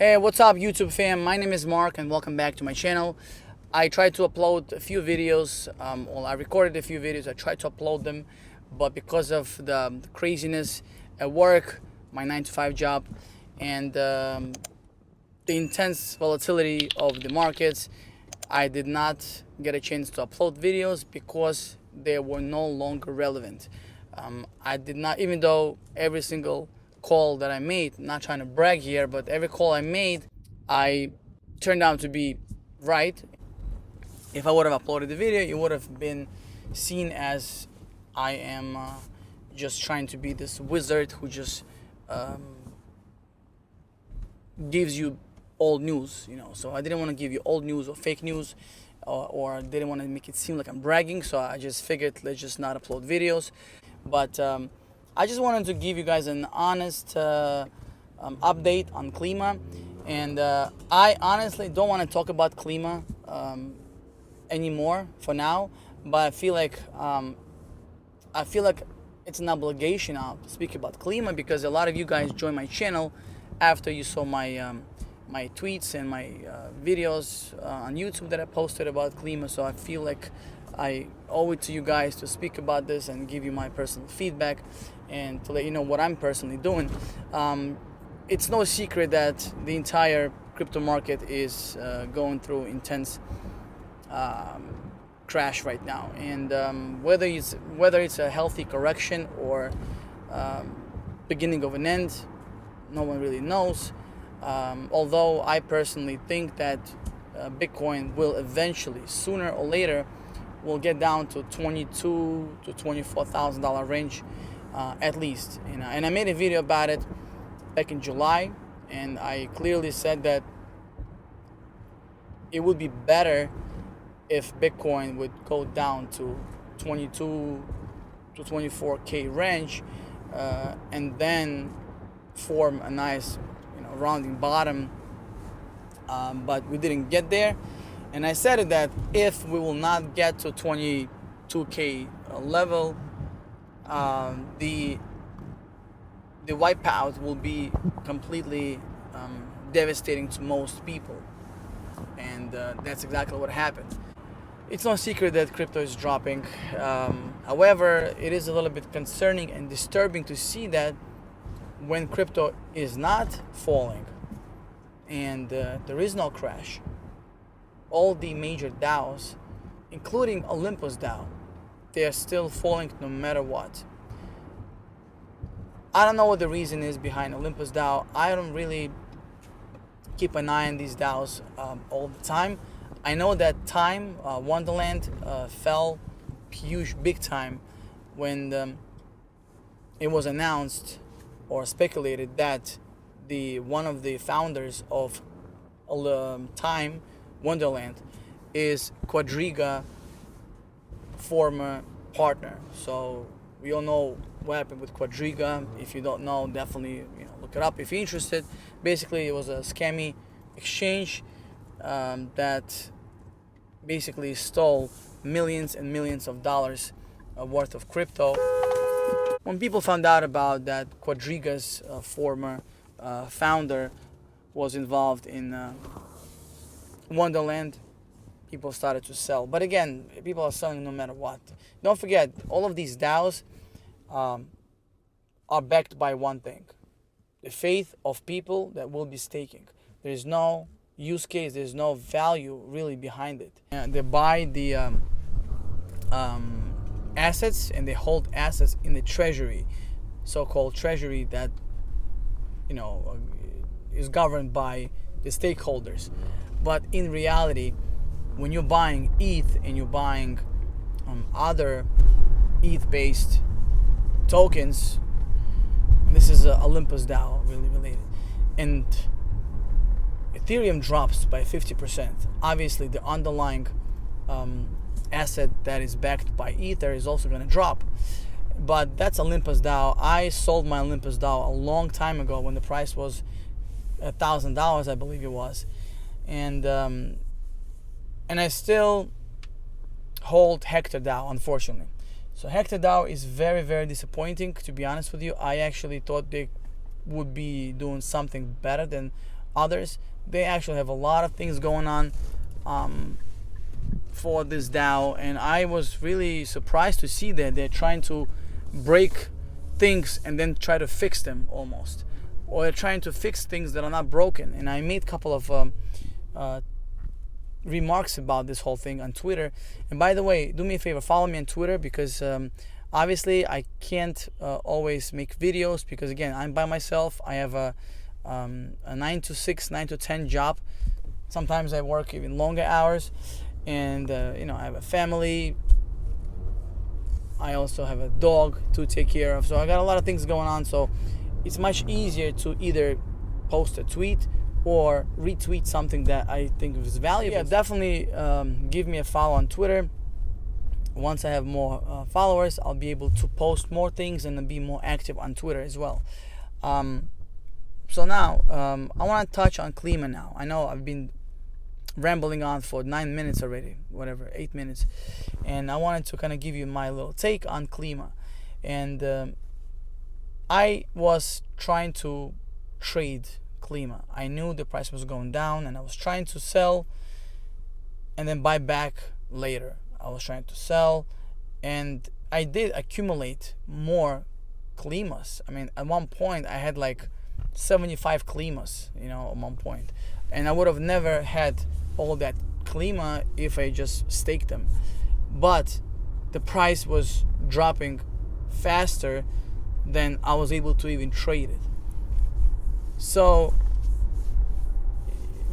Hey, what's up YouTube fam? My name is Mark and welcome back to my channel. I tried to upload a few videos, I recorded a few videos, I tried to upload them, but because of the craziness at work, my 9-to-5 job, and the intense volatility of the markets, I did not get a chance to upload videos because they were no longer relevant. I did not, even though every single call that I made, not trying to brag here, but every call I made, I turned out to be right. If I would have uploaded the video, it would have been seen as I am just trying to be this wizard who just gives you old news, So I didn't want to give you old news or fake news, or didn't want to make it seem like I'm bragging. So I just figured let's just not upload videos. But I just wanted to give you guys an honest update on Klima, and I honestly don't want to talk about Klima anymore for now. But I feel like it's an obligation now to speak about Klima because a lot of you guys joined my channel after you saw my my tweets and my videos on YouTube that I posted about Klima. So I feel like I owe it to you guys to speak about this and give you my personal feedback and to let you know what I'm personally doing. It's no secret that the entire crypto market is going through intense crash right now, and whether it's a healthy correction or beginning of an end, no one really knows. Although I personally think that Bitcoin will eventually, sooner or later, will get down to $22,000 to $24,000 range, at least. And I made a video about it back in July, and I clearly said that it would be better if Bitcoin would go down to 22 to 24K range, and then form a nice rounding bottom, but we didn't get there. And I said that if we will not get to 22K level, the wipeout will be completely devastating to most people, and that's exactly what happened. It's no secret that crypto is dropping. However, it is a little bit concerning and disturbing to see that when crypto is not falling and there is no crash, all the major DAOs, including Olympus DAO, they are still falling no matter what. I don't know what the reason is behind Olympus DAO. I don't really keep an eye on these DAOs all the time. I know that Wonderland fell huge, big time when it was announced or speculated that one of the founders of Wonderland is Quadriga former partner. So we all know what happened with Quadriga. If you don't know, definitely look it up if you're interested. Basically, it was a scammy exchange that basically stole millions and millions of dollars worth of crypto. When people found out about that Quadriga's former founder was involved in Wonderland, people started to sell. But again, people are selling no matter what. Don't forget, all of these DAOs are backed by one thing: the faith of people that will be staking. There is no use case, there's no value really behind it. And they buy the assets, and they hold assets in the treasury, so-called treasury that is governed by the stakeholders. But in reality, when you're buying ETH and you're buying other ETH-based tokens, this is Olympus DAO really related, and Ethereum drops by 50%. Obviously, the underlying asset that is backed by Ether is also going to drop. But that's Olympus DAO. I sold my Olympus DAO a long time ago when the price was $1,000, I believe it was, and I still hold Hector DAO, unfortunately. So Hector DAO is very, very disappointing, to be honest with you. I actually thought they would be doing something better than others. They actually have a lot of things going on for this DAO, and I was really surprised to see that they're trying to break things and then try to fix them almost, or they're trying to fix things that are not broken. And I made a couple of remarks about this whole thing on Twitter. And by the way, do me a favor, follow me on Twitter, because obviously I can't always make videos, because again, I'm by myself. I have a 9 to 6, 9 to 10 job. Sometimes I work even longer hours, and I have a family. I also have a dog to take care of, so I got a lot of things going on. So it's much easier to either post a tweet or retweet something that I think is valuable. Yeah, definitely give me a follow on Twitter. Once I have more followers, I'll be able to post more things and be more active on Twitter as well. So now I want to touch on Klima now. I know I've been rambling on for 9 minutes already, whatever, 8 minutes, and I wanted to kind of give you my little take on Klima. And I was trying to trade Klima. I knew the price was going down, and I was trying to sell and then buy back later. I was trying to sell, and I did accumulate more Klimas. I mean, at one point I had like 75 Klimas, at one point, and I would have never had all that Klima if I just staked them. But the price was dropping faster than I was able to even trade it. So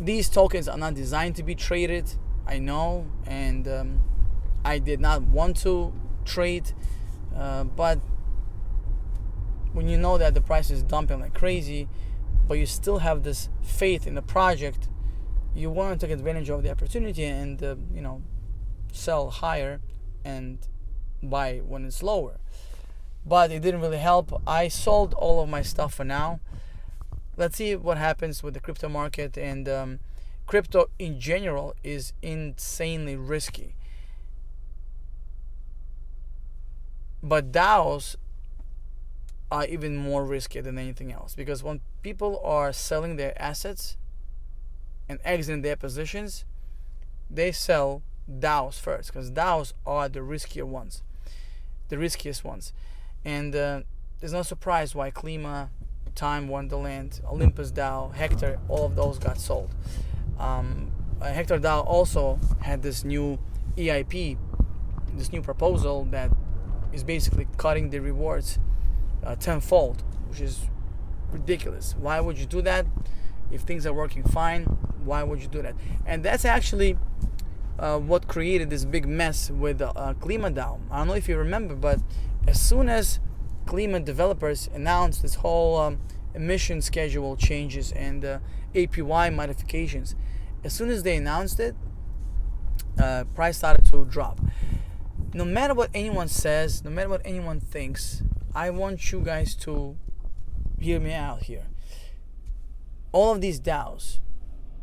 these tokens are not designed to be traded, I know, and I did not want to trade, but when you know that the price is dumping like crazy, but you still have this faith in the project, you want to take advantage of the opportunity and sell higher and buy when it's lower. But it didn't really help. I sold all of my stuff for now. Let's see what happens with the crypto market. And crypto in general is insanely risky. But DAOs are even more risky than anything else, because when people are selling their assets and exiting their positions, they sell DAOs first, because DAOs are the riskiest ones. And there's no surprise why Klima, Time, Wonderland, Olympus DAO, Hector, all of those got sold. Hector DAO also had this new EIP, this new proposal that is basically cutting the rewards tenfold, which is ridiculous. Why would you do that? If things are working fine, why would you do that? And that's actually what created this big mess with Klima DAO. I don't know if you remember, but as soon as Klima developers announced this whole emission schedule changes and APY modifications, as soon as they announced it, price started to drop. No matter what anyone says, no matter what anyone thinks, I want you guys to hear me out here. All of these DAOs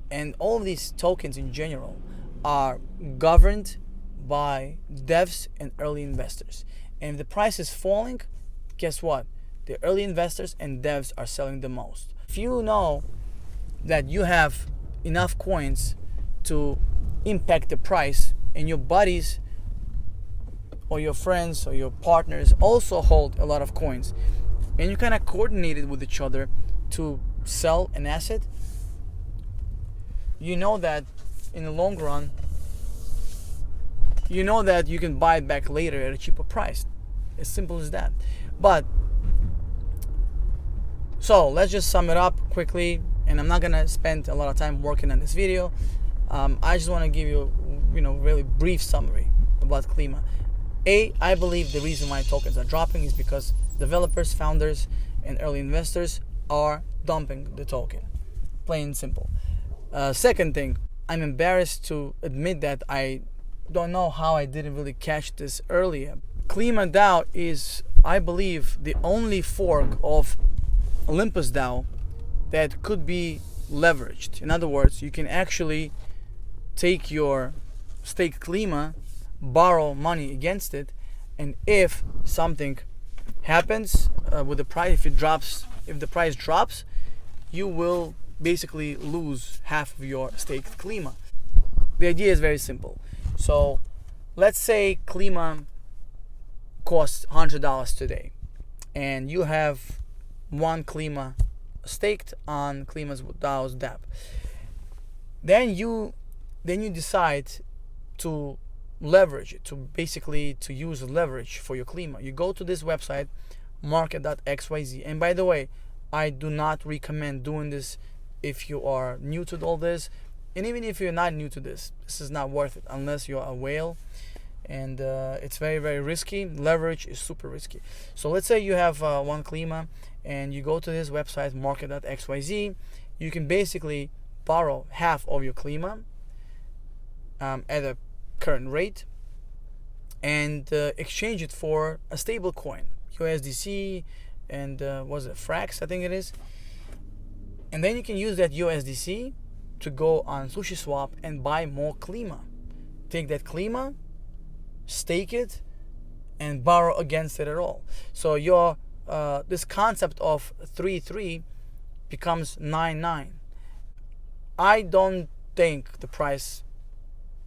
and all of these tokens in general are governed by devs and early investors. And if the price is falling, guess what? The early investors and devs are selling the most. If you know that you have enough coins to impact the price, and your buddies or your friends or your partners also hold a lot of coins, and you kind of coordinated with each other to sell an asset, you know that in the long run, you know that you can buy it back later at a cheaper price. As simple as that. But so let's just sum it up quickly, and I'm not gonna spend a lot of time working on this video. I just want to give you really brief summary about Klima. I believe the reason why tokens are dropping is because developers, founders, and early investors are dumping the token. Plain and simple. Second thing, I'm embarrassed to admit that I don't know how I didn't really catch this earlier. Klima DAO is, I believe, the only fork of Olympus DAO that could be leveraged. In other words, you can actually take your stake Klima, borrow money against it, and if something happens with the price, if the price drops, you will basically lose half of your staked Klima. The idea is very simple. So let's say Klima costs $100 today, and you have one Klima staked on Klima DAO's DApp. Then you decide to leverage it, to use leverage for your Klima. You go to this website, market.xyz. And by the way, I do not recommend doing this if you are new to all this. And even if you're not new to this, this is not worth it unless you're a whale. And it's very, very risky. Leverage is super risky. So let's say you have one Klima and you go to this website, market.xyz. You can basically borrow half of your Klima at a current rate and exchange it for a stable coin, USDC, and was it Frax, I think it is. And then you can use that USDC to go on SushiSwap and buy more Klima. Take that Klima, stake it, and borrow against it at all. So your this concept of 3-3 becomes 9-9. I don't think the price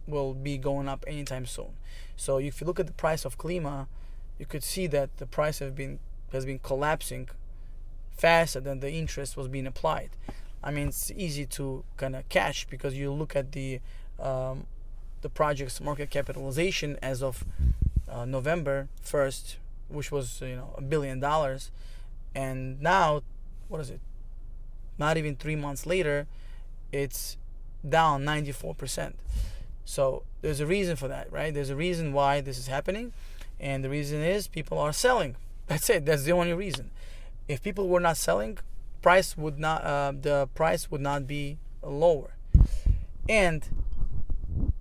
will be going up anytime soon. So if you look at the price of Klima, you could see that the price has been collapsing faster than the interest was being applied. I mean, it's easy to kind of catch because you look at the project's market capitalization as of November 1st, which was $1 billion, and now what is it? Not even 3 months later, it's down 94%. So there's a reason for that, right? There's a reason why this is happening, and the reason is people are selling. That's it. That's the only reason. If people were not selling, the price would not be lower. And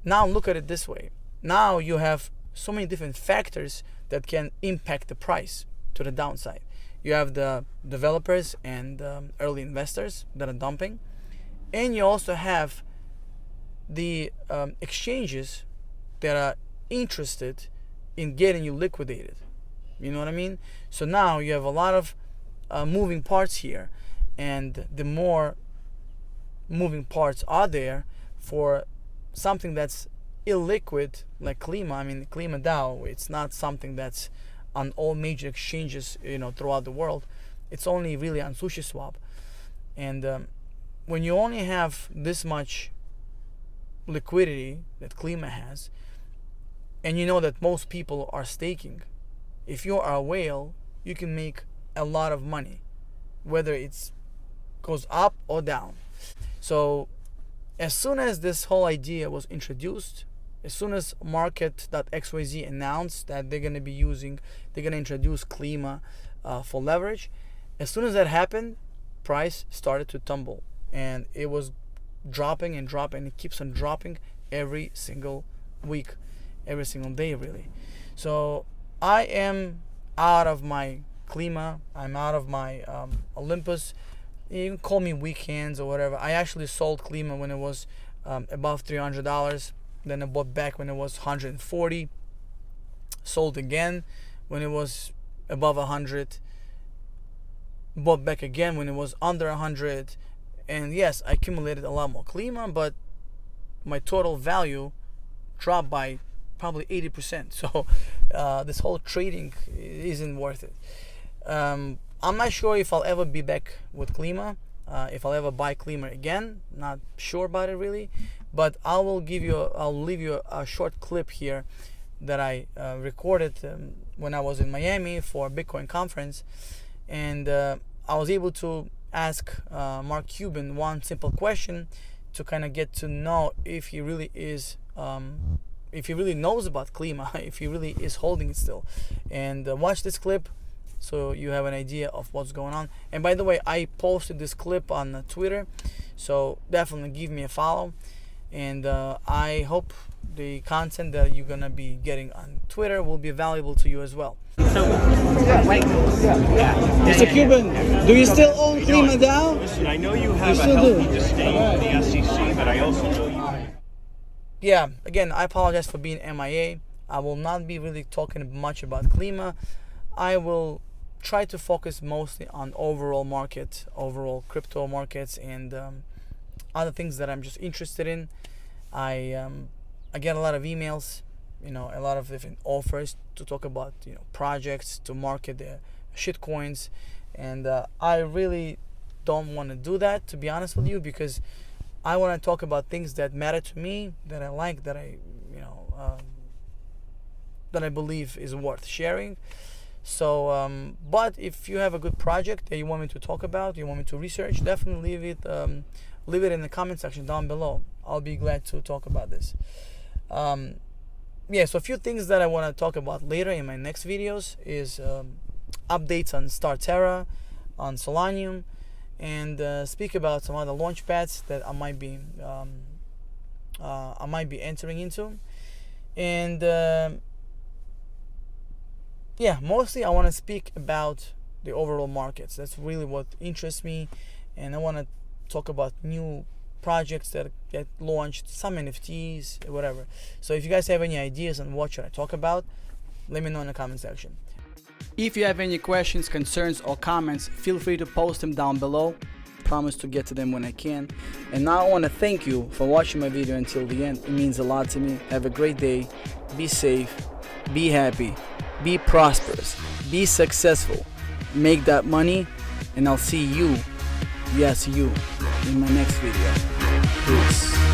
now look at it this way. Now you have so many different factors that can impact the price to the downside. You have the developers and early investors that are dumping, and you also have the exchanges that are interested in getting you liquidated. You know what I mean? So now you have a lot of moving parts here, and the more moving parts are there for something that's illiquid like Klima. I mean, Klima DAO, it's not something that's on all major exchanges throughout the world. It's only really on SushiSwap. And when you only have this much liquidity that Klima has, and you know that most people are staking, if you are a whale, you can make a lot of money, whether it goes up or down. So as soon as this whole idea was introduced, as soon as market.xyz announced that they're going to introduce Klima for leverage, as soon as that happened, price started to tumble, and it was dropping and dropping. It keeps on dropping every single week, every single day, really. So I am out of my Klima. I'm out of my Olympus. You can call me weak hands or whatever. I actually sold Klima when it was above $300. Then I bought back when it was $140. Sold again when it was above 100. Bought back again when it was under 100. And yes, I accumulated a lot more Klima, but my total value dropped by probably 80%. So this whole trading isn't worth it. I'm not sure if I'll ever be back with Klima, if I'll ever buy Klima again. Not sure about it really, but I'll leave you a short clip here that I recorded when I was in Miami for a Bitcoin conference, and I was able to ask Mark Cuban one simple question to kind of get to know if he really is if he really knows about Klima, if he really is holding it still. And watch this clip so you have an idea of what's going on. And by the way, I posted this clip on Twitter, so definitely give me a follow. And I hope the content that you're gonna be getting on Twitter will be valuable to you as well. So, Mr. Cuban, do you still own Klima DAO? Listen, I know you have a healthy disdain for the SEC, but I also know you. Yeah, again, I apologize for being MIA. I will not be really talking much about Klima. I will try to focus mostly on overall crypto markets, and other things that I'm just interested in. I get a lot of emails, a lot of different offers to talk about, projects to market the shitcoins, and I really don't want to do that, to be honest with you, because I want to talk about things that matter to me, that I like, that I believe is worth sharing. So, but if you have a good project that you want me to talk about, you want me to research, definitely leave it in the comment section down below. I'll be glad to talk about this. So a few things that I want to talk about later in my next videos is updates on Starterra, on Solanium, and speak about some other launch pads that I might be entering into, and mostly I want to speak about the overall markets. That's really what interests me, and I want to talk about new projects that get launched, some NFTs, whatever. So if you guys have any ideas on what should I talk about, let me know in the comment section. If you have any questions, concerns, or comments, feel free to post them down below. Promise to get to them when I can. And now I want to thank you for watching my video until the end. It means a lot to me. Have a great day. Be safe. Be happy. Be prosperous. Be successful. Make that money. And I'll see you, yes you, in my next video. Peace.